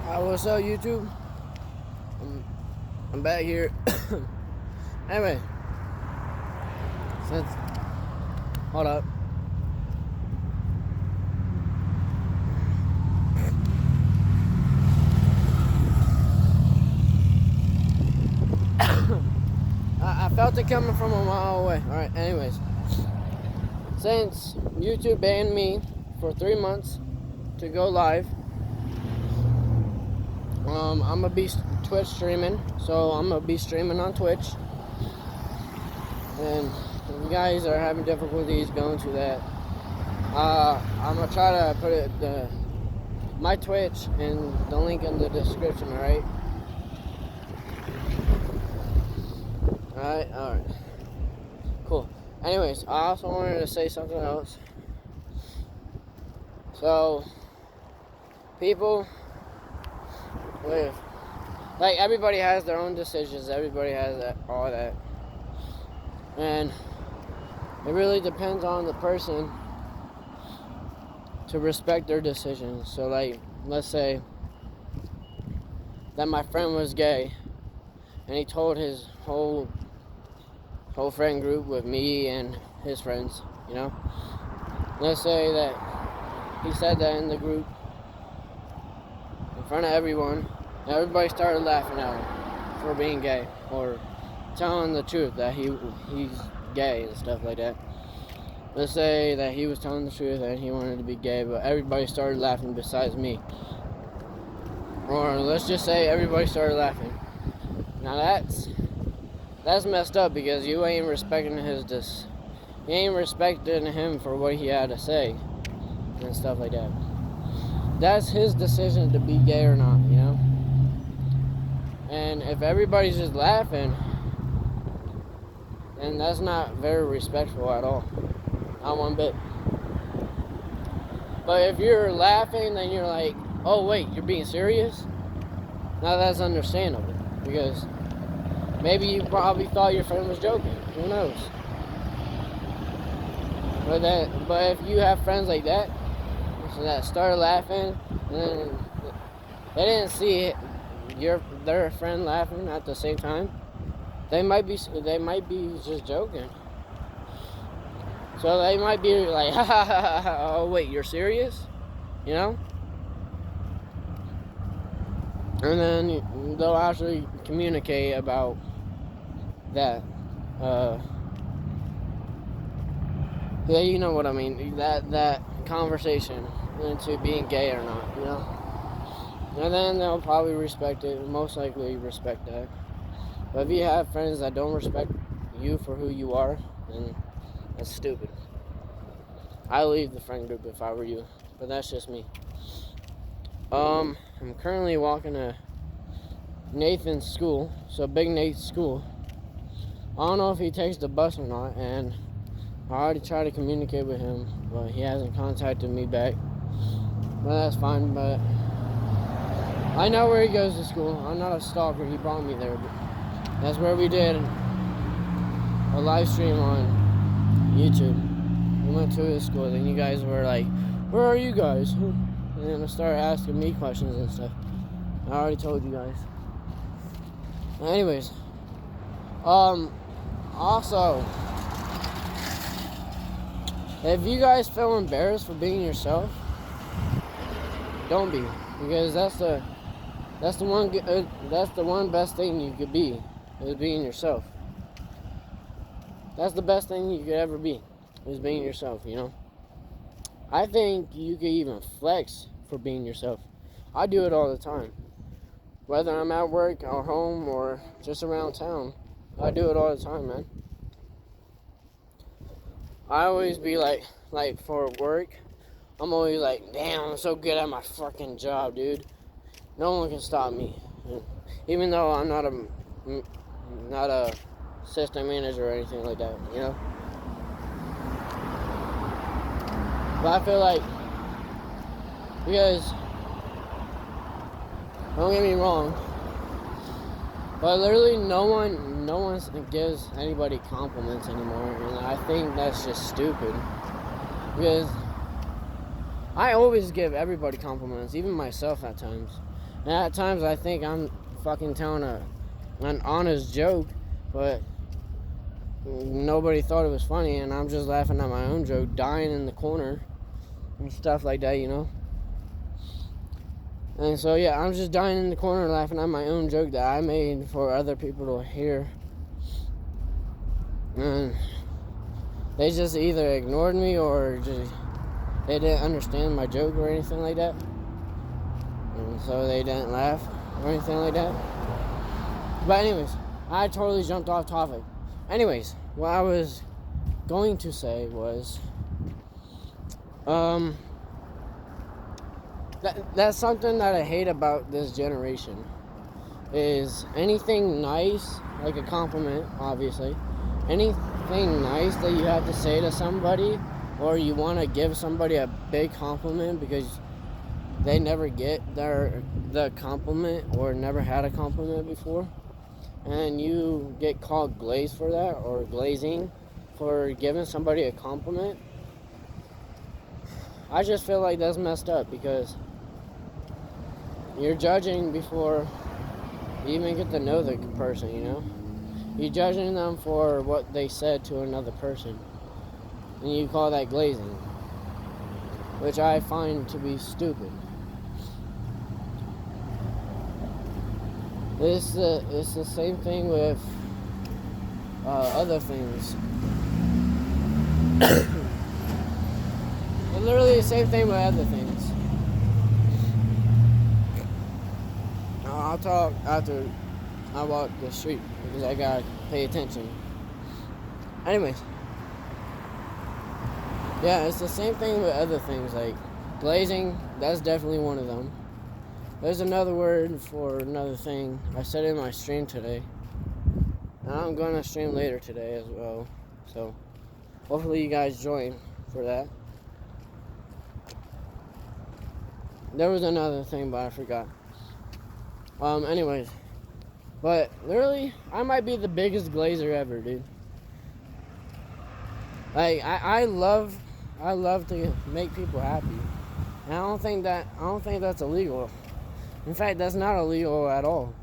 What's up, YouTube? I'm back here. Anyway, since hold up. I felt it coming from a mile away. Alright, anyways. Since YouTube banned me for 3 months to go live, I'm gonna be Twitch streaming. So I'm gonna be streaming on Twitch. And if you guys are having difficulties going to that, I'm gonna try to put my Twitch and the link in the description, alright? Alright. Cool. Anyways, I also wanted to say something else. So, people with, like, everybody has their own decisions, everybody has all that. And it really depends on the person to respect their decisions. So, like, let's say that my friend was gay and he told his whole friend group with me and his friends, you know. Let's say that he said that in the group in front of everyone, and everybody started laughing at him for being gay or telling the truth that he's gay and stuff like that. Let's say that he was telling the truth and he wanted to be gay, but everybody started laughing besides me. Or let's just say everybody started laughing. Now that's messed up, because you ain't respecting you ain't respecting him for what he had to say and stuff like that. That's his decision to be gay or not, you know? And if everybody's just laughing, then that's not very respectful at all. Not one bit. But if you're laughing, then you're like, oh wait, you're being serious? Now that's understandable, because maybe you probably thought your friend was joking. Who knows? But if you have friends like that, so that started laughing, and then they didn't see their friend laughing at the same time, they might be just joking. So they might be like, ha ha ha ha, oh wait, you're serious? You know? And then they'll actually communicate about that. Yeah, you know what I mean. That conversation into being gay or not, you know? And then they'll probably respect it, most likely respect that. But if you have friends that don't respect you for who you are, then that's stupid. I leave the friend group if I were you, but that's just me. I'm currently walking to Nathan's school, so Big Nate's school. I don't know if he takes the bus or not, and I already tried to communicate with him, but he hasn't contacted me back. But that's fine, but I know where he goes to school. I'm not a stalker, he brought me there. But that's where we did a live stream on YouTube. We went to his school, and you guys were like, where are you guys? And then I started asking me questions and stuff. I already told you guys. Anyways, also, if you guys feel embarrassed for being yourself, don't be, because that's the one best thing you could be, is being yourself. That's the best thing you could ever be, is being yourself, you know? I think you could even flex for being yourself. I do it all the time. Whether I'm at work or home or just around town, I do it all the time, man. I always be like for work, I'm always like, damn, I'm so good at my fucking job, dude. No one can stop me. Even though I'm not a assistant manager or anything like that, you know? But I feel like, because, don't get me wrong, but literally no one gives anybody compliments anymore, and I think that's just stupid. Because I always give everybody compliments, even myself at times. And at times I think I'm fucking telling an honest joke, but nobody thought it was funny, and I'm just laughing at my own joke, dying in the corner and stuff like that, you know? And so, yeah, I'm just dying in the corner laughing at my own joke that I made for other people to hear. And they just either ignored me or just they didn't understand my joke or anything like that. And so they didn't laugh or anything like that. But anyways, I totally jumped off topic. Anyways, what I was going to say was, that's something that I hate about this generation, is anything nice, like a compliment, obviously, anything nice that you have to say to somebody, or you want to give somebody a big compliment because they never get the compliment or never had a compliment before, and you get called glazed for that, or glazing for giving somebody a compliment. I just feel like that's messed up, because you're judging before you even get to know the person, you know? You're judging them for what they said to another person, and you call that glazing, which I find to be stupid. It's the same thing with other things. It's literally the same thing with other things. I'll talk after I walk the street, because I gotta pay attention. Anyways, yeah, it's the same thing with other things, like glazing. That's definitely one of them. There's another word for another thing. I said it in my stream today, and I'm gonna stream later today as well, so hopefully you guys join for that. There was another thing, but I forgot. Anyways, but literally, I might be the biggest glazer ever, dude. Like, I love to make people happy, and I don't think that's illegal. In fact, that's not illegal at all.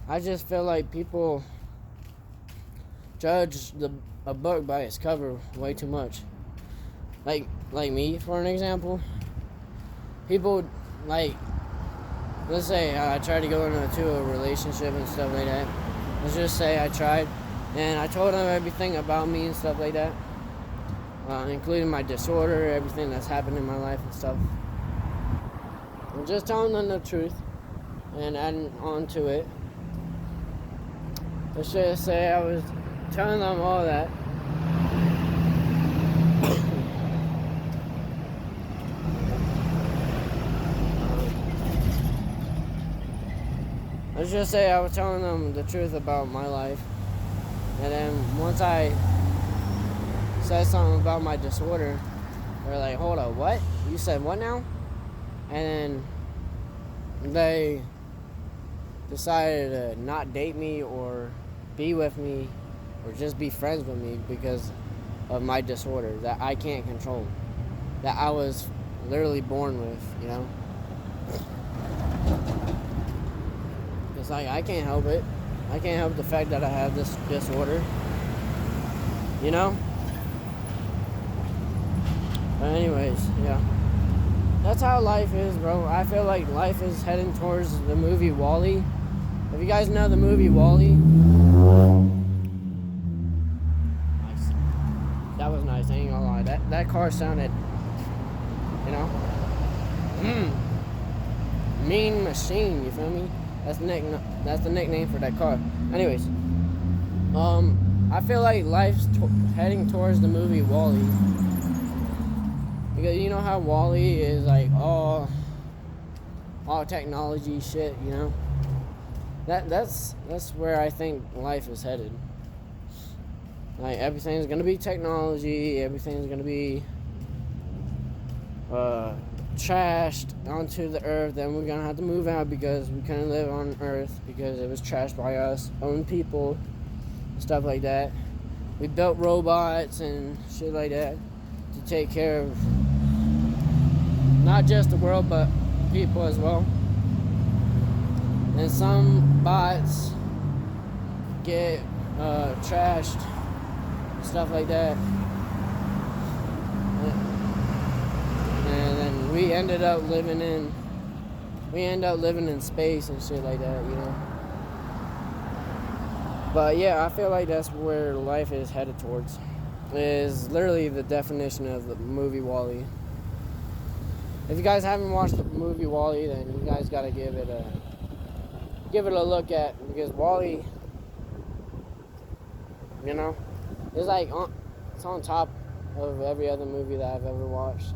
I just feel like people judge a book by its cover way too much. Like me, for an example. People, like, let's say I tried to go into a relationship and stuff like that. Let's just say I tried, and I told them everything about me and stuff like that, including my disorder, everything that's happened in my life and stuff. I'm just telling them the truth and adding on to it. Let's just say I was telling them all that. Let's just say I was telling them the truth about my life, and then once I said something about my disorder, they're like, hold up, what? You said what now? And then they decided to not date me or be with me or just be friends with me because of my disorder that I can't control, that I was literally born with, you know? It's like, I can't help it. I can't help the fact that I have this disorder, you know? But anyways, yeah. That's how life is, bro. I feel like life is heading towards the movie WALL-E. If you guys know the movie WALL-E, nice. That was nice, I ain't gonna lie. That car sounded, you know, mean machine, you feel me? That's the nickname for that car. Anyways, I feel like life's heading towards the movie WALL-E. Because you know how WALL-E is like all technology shit, you know? That's where I think life is headed. Like, everything's gonna be technology, everything's gonna be trashed onto the earth, then we're gonna have to move out because we couldn't live on earth because it was trashed by us own people, stuff like that. We built robots and shit like that to take care of not just the world but people as well. and some bots get trashed, stuff like that, and then we end up living in space and shit like that, you know. But yeah, I feel like that's where life is headed towards. Is literally the definition of the movie WALL-E. If you guys haven't watched the movie WALL-E, then you guys gotta give it a look at, because WALL-E, you know, it's like it's on top of every other movie that I've ever watched.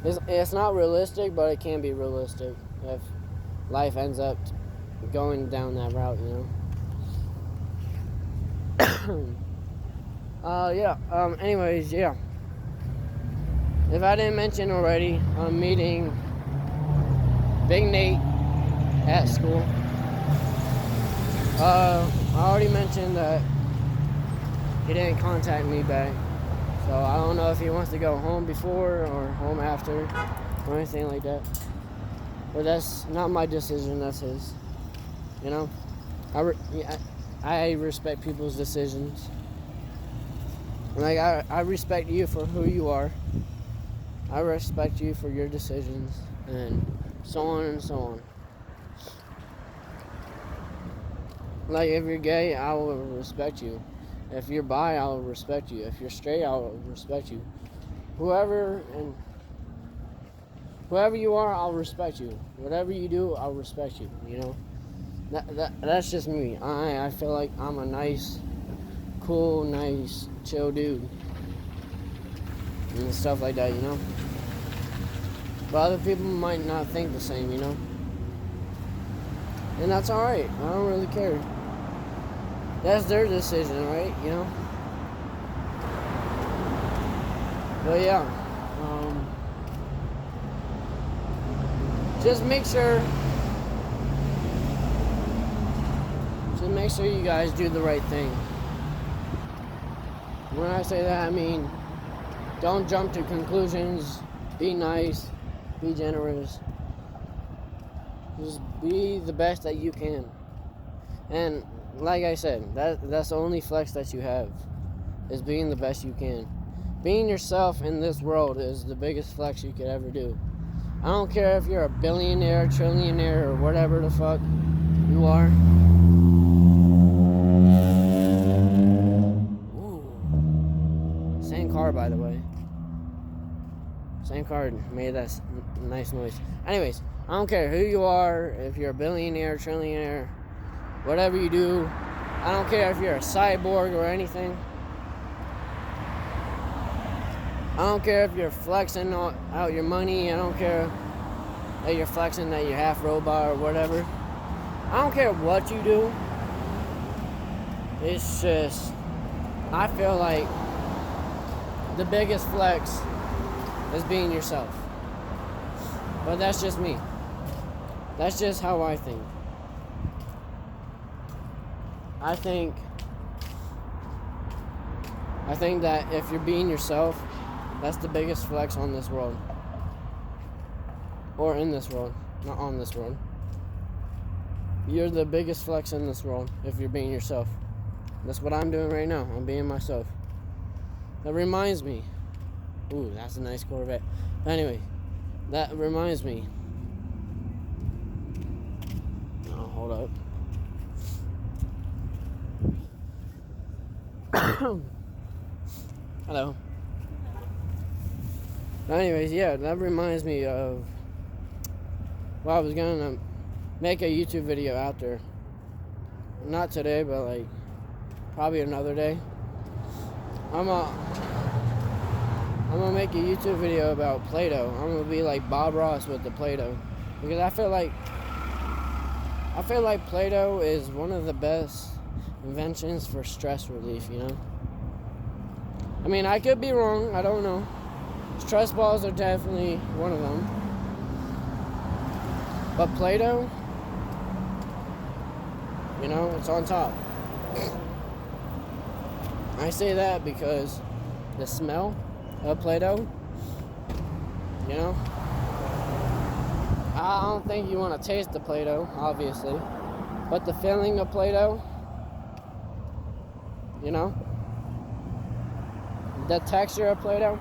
It's not realistic, but it can be realistic if life ends up going down that route, you know. Anyways, yeah. If I didn't mention already, I'm meeting Big Nate at school. I already mentioned that he didn't contact me back. So I don't know if he wants to go home before or home after or anything like that. But that's not my decision, that's his. You know? I respect people's decisions. Like, I respect you for who you are. I respect you for your decisions, and so on and so on. Like, if you're gay, I will respect you. If you're bi, I'll respect you. If you're straight, I'll respect you. Whoever you are, I'll respect you. Whatever you do, I'll respect you, you know? That's just me. I feel like I'm a nice, cool, nice, chill dude. And stuff like that, you know? But other people might not think the same, you know? And that's alright. I don't really care. That's their decision, right? You know? But yeah. Just make sure you guys do the right thing. When I say that, I mean, don't jump to conclusions. Be nice. Be generous. Just be the best that you can. And like I said, that's the only flex that you have, is being the best you can. Being yourself in this world is the biggest flex you could ever do. I don't care if you're a billionaire, trillionaire, or whatever the fuck you are. Ooh. Same car, by the way. Same car made that nice noise. Anyways, I don't care who you are, if you're a billionaire, trillionaire, whatever you do. I don't care if you're a cyborg or anything. I don't care if you're flexing out your money. I don't care that you're flexing that you're half robot or whatever. I don't care what you do. It's just, I feel like the biggest flex is being yourself. But that's just me. That's just how I think. I think that if you're being yourself, that's the biggest flex on this world. Or in this world. Not on this world. You're the biggest flex in this world if you're being yourself. That's what I'm doing right now. I'm being myself. That reminds me. Ooh, that's a nice Corvette. But anyway, that reminds me. Oh, hold up. Hello. Anyways, yeah, that reminds me of, well, I was gonna make a YouTube video out there. Not today, but like probably another day. I'm gonna make a YouTube video about Play-Doh. I'm gonna be like Bob Ross with the Play-Doh, because I feel like Play-Doh is one of the best inventions for stress relief, you know? I mean, I could be wrong, I don't know. Stress balls are definitely one of them. But Play-Doh, you know, it's on top. I say that because the smell of Play-Doh, you know, I don't think you want to taste the Play-Doh, obviously. But the feeling of Play-Doh, you know? The texture of Play-Doh,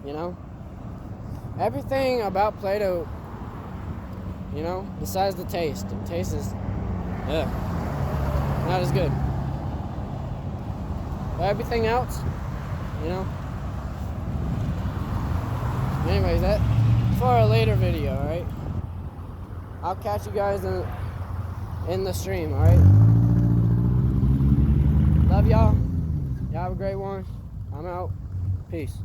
you know? Everything about Play-Doh, you know, besides the taste. The taste is, not as good. But everything else, you know? Anyways, that for a later video, alright? I'll catch you guys in the stream, alright? Love y'all. Y'all have a great one. I'm out. Peace.